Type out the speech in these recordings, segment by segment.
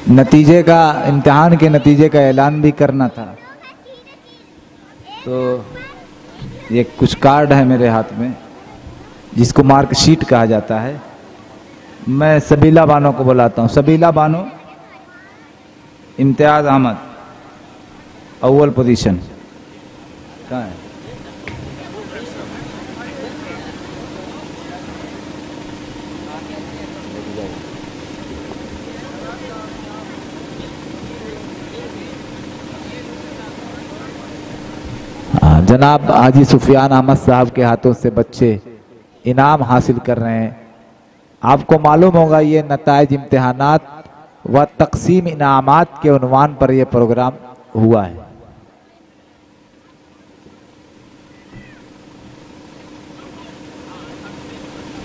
नतीजे का, इम्तिहान के नतीजे का ऐलान भी करना था। तो ये कुछ कार्ड है मेरे हाथ में जिसको मार्कशीट कहा जाता है। मैं सबीला बानो को बुलाता हूँ। सबीला बानो, इम्तियाज अहमद, अव्वल पोजीशन। कहाँ है? जनाब हाजी सुफियान अहमद साहब के हाथों से बच्चे इनाम हासिल कर रहे हैं। आपको मालूम होगा ये नताइज इम्तिहानात व तकसीम इनामात के उन्वान पर यह प्रोग्राम हुआ है।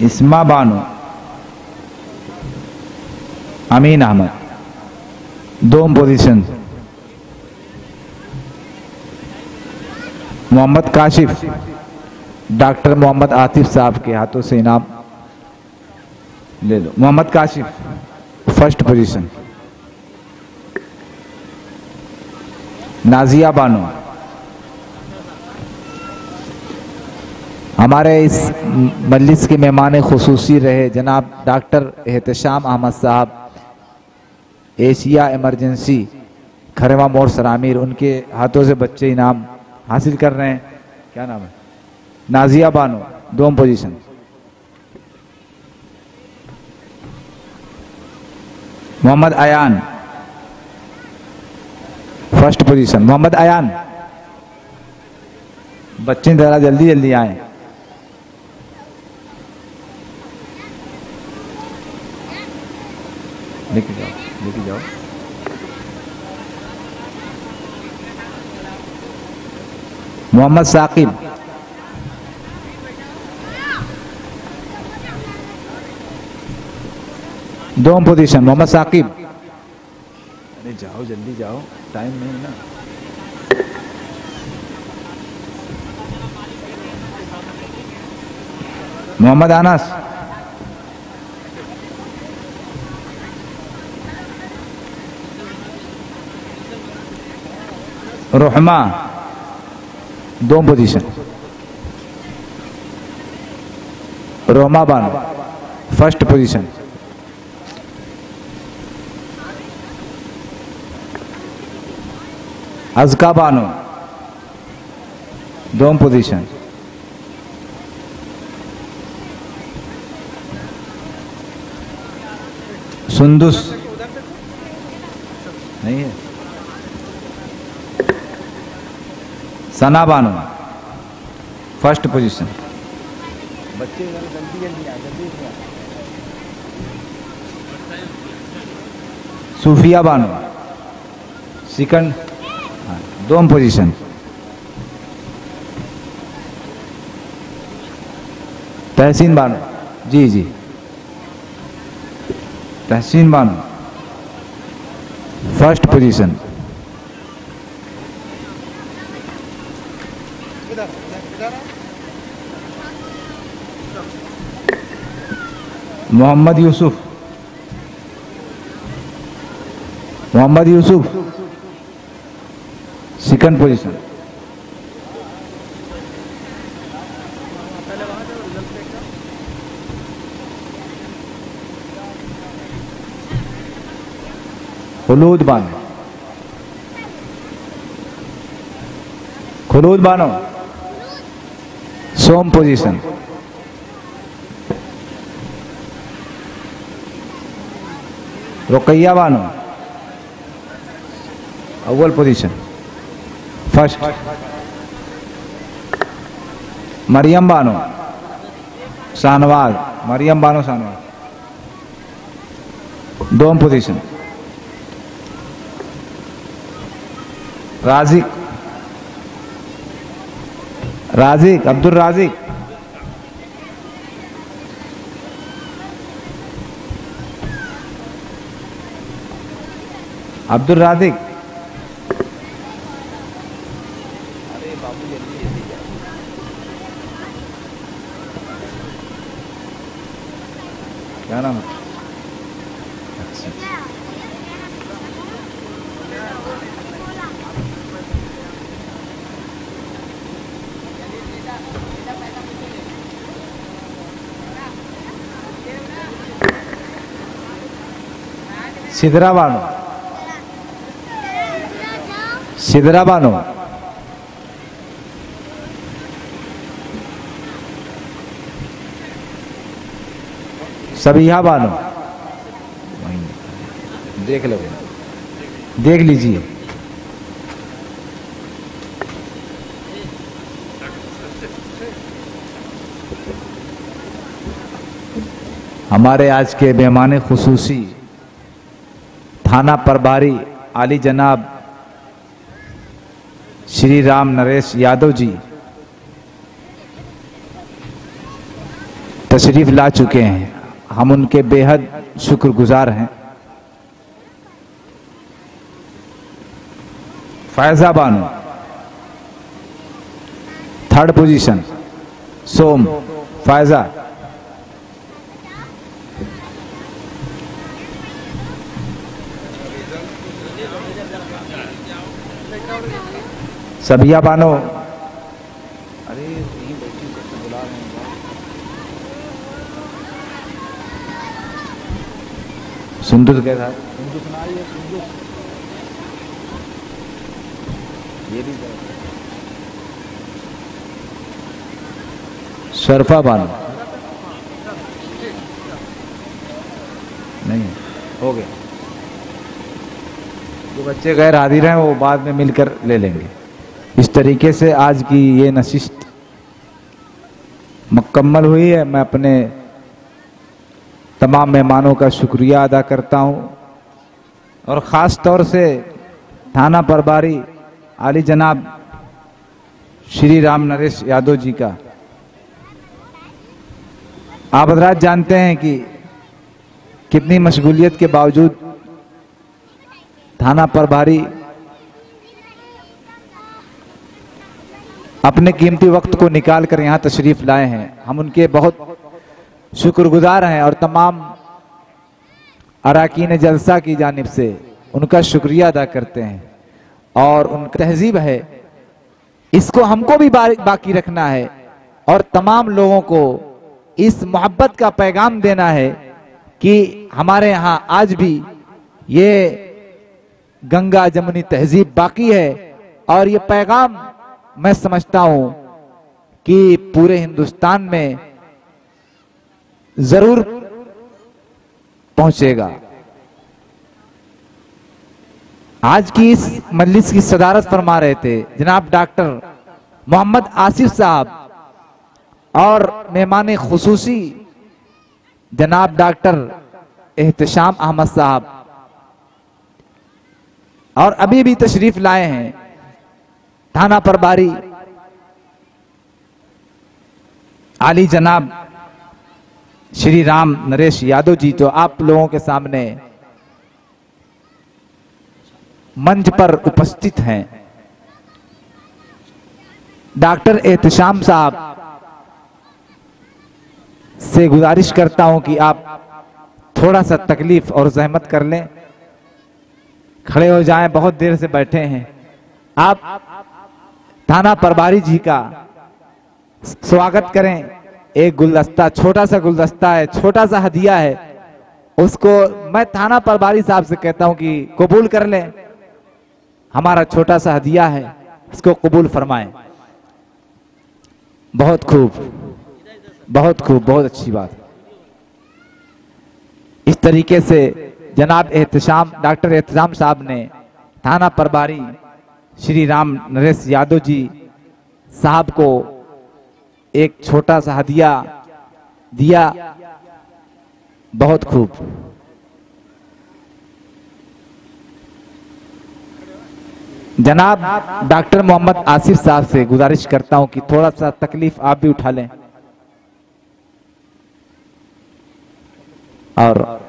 इस्मा बानो, अमीन अहमद, 2 पोजीशन। मोहम्मद काशिफ, डॉक्टर मोहम्मद आतिफ साहब के हाथों से इनाम ले लो। Mohammad Kashif, 1st position. नाजिया बानो, हमारे इस मजलिस के मेहमान खुसूसी रहे जनाब डॉक्टर एहतशाम अहमद साहब, एशिया इमरजेंसी, खरेवा मोड़ सरामीर, उनके हाथों से बच्चे इनाम हासिल कर रहे हैं। क्या नाम है? Nazia Bano, 2 position. Mohammad Ayan, 1st position. Mohammad Ayan, बच्चे जरा जल्दी जल्दी आए। लेके जाओ, लेके जाओ। मोहम्मद साकिब, 2 पोजीशन। मोहम्मद साकिब, अरे जाओ जल्दी जाओ, टाइम नहीं ना। Mohammad Anas, Rohma, 2 position. Roma Bano, 1st position. Azka Bano, 2 position. Sundus नहीं है। Sana Bano, 1st position. बच्चे जल्दी जल्दी आए, जल्दी आए। Sufia Bano, 2nd, 2 position. तहसीन बानो, जी जी, Tahseen Bano, 1st position. Mohammad Yusuf, Mohammad Yusuf, 2nd position. Khulood Bano, Khulood Bano, 100 position. Ruqaiya Bano, अव्वल position, 1st। Maryam Bano Shahnawaz, Maryam Bano Shahnawaz, 2 position. Raziq, Raziq, Abdul Raziq, Abdul Raziq, अरे बाबू जल्दी जल्दी जाओ। क्या नाम है? अच्छा, सिदरा बानो, सिदरा बानो, सबिहा बानो, देख लो, देख लीजिए। हमारे आज के मेहमान खुसूसी थाना प्रभारी आली जनाब श्री राम नरेश यादव जी तशरीफ ला चुके हैं। हम उनके बेहद शुक्रगुजार हैं। फैजा बानो, थर्ड पोजीशन, सोम, फैजा, सबिया बानो, अरे यहीं बैठी बुला रहे हैं, सुंदर के साथ सुंदर सुनाइए, सुंदर ये भी शरफा बानो, नहीं हो गया। जो बच्चे गैर हाजिर हैं वो बाद में मिलकर ले लेंगे। इस तरीके से आज की ये नशिस्त मुकम्मल हुई है। मैं अपने तमाम मेहमानों का शुक्रिया अदा करता हूं और ख़ास तौर से थाना प्रभारी आली जनाब श्री राम नरेश यादव जी का। आप हज़रात जानते हैं कि कितनी मशगूलियत के बावजूद थाना प्रभारी अपने कीमती वक्त को निकाल कर यहाँ तशरीफ लाए हैं। हम उनके बहुत शुक्रगुजार हैं और तमाम अराकीन जलसा की जानिब से उनका शुक्रिया अदा करते हैं। और उनका तहजीब है, इसको हमको भी बाकी रखना है और तमाम लोगों को इस मोहब्बत का पैगाम देना है कि हमारे यहाँ आज भी ये गंगा जमुनी तहजीब बाकी है। और ये पैगाम मैं समझता हूं कि पूरे हिंदुस्तान में जरूर पहुंचेगा। आज की इस मजलिस की सदारत फरमा रहे थे जनाब डॉक्टर मोहम्मद आसिफ साहब और मेहमान खुसूसी जनाब डॉक्टर एहतशाम अहमद साहब, और अभी भी तशरीफ लाए हैं थाना प्रभारी आली जनाब श्री राम नरेश यादव जी। तो आप लोगों के सामने मंच पर उपस्थित हैं। डॉक्टर एहतशाम साहब से गुजारिश करता हूं कि आप थोड़ा सा तकलीफ और जहमत कर लें, खड़े हो जाएं, बहुत देर से बैठे हैं। आप थाना प्रभारी जी का स्वागत करें। एक गुलदस्ता, छोटा सा गुलदस्ता है, छोटा सा हदिया है, उसको मैं थाना प्रभारी साहब से कहता हूं कि कबूल कर लें। हमारा छोटा सा हदिया है, इसको कबूल फरमाएं। बहुत खूब, बहुत खूब, बहुत अच्छी बात। इस तरीके से जनाब एहतशाम डॉक्टर एहतशाम साहब ने थाना प्रभारी श्री राम नरेश यादव जी साहब को एक छोटा सा हदिया दिया। बहुत खूब। जनाब डॉक्टर मोहम्मद आसिफ साहब से गुजारिश करता हूं कि थोड़ा सा तकलीफ आप भी उठा लें। और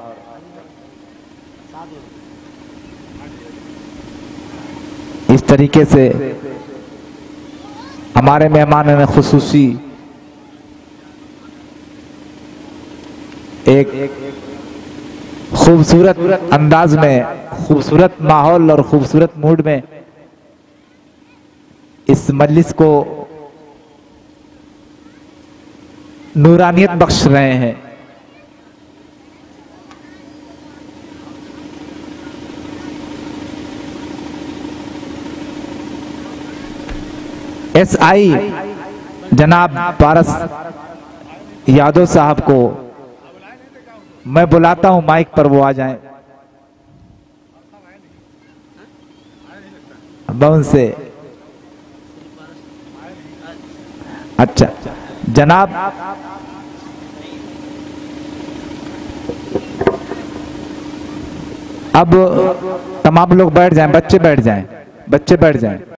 इस तरीके से हमारे मेहमानों ने खुसूसी एक खूबसूरत अंदाज में, खूबसूरत माहौल और खूबसूरत मूड में इस मजलिस को नूरानियत बख्श रहे हैं। SI जनाब पारस यादव साहब को मैं बुलाता हूं, माइक पर वो आ जाएं। भवन से अच्छा जनाब अब तमाम लोग बैठ जाएं, बच्चे बैठ जाएं, बच्चे बैठ जाएं।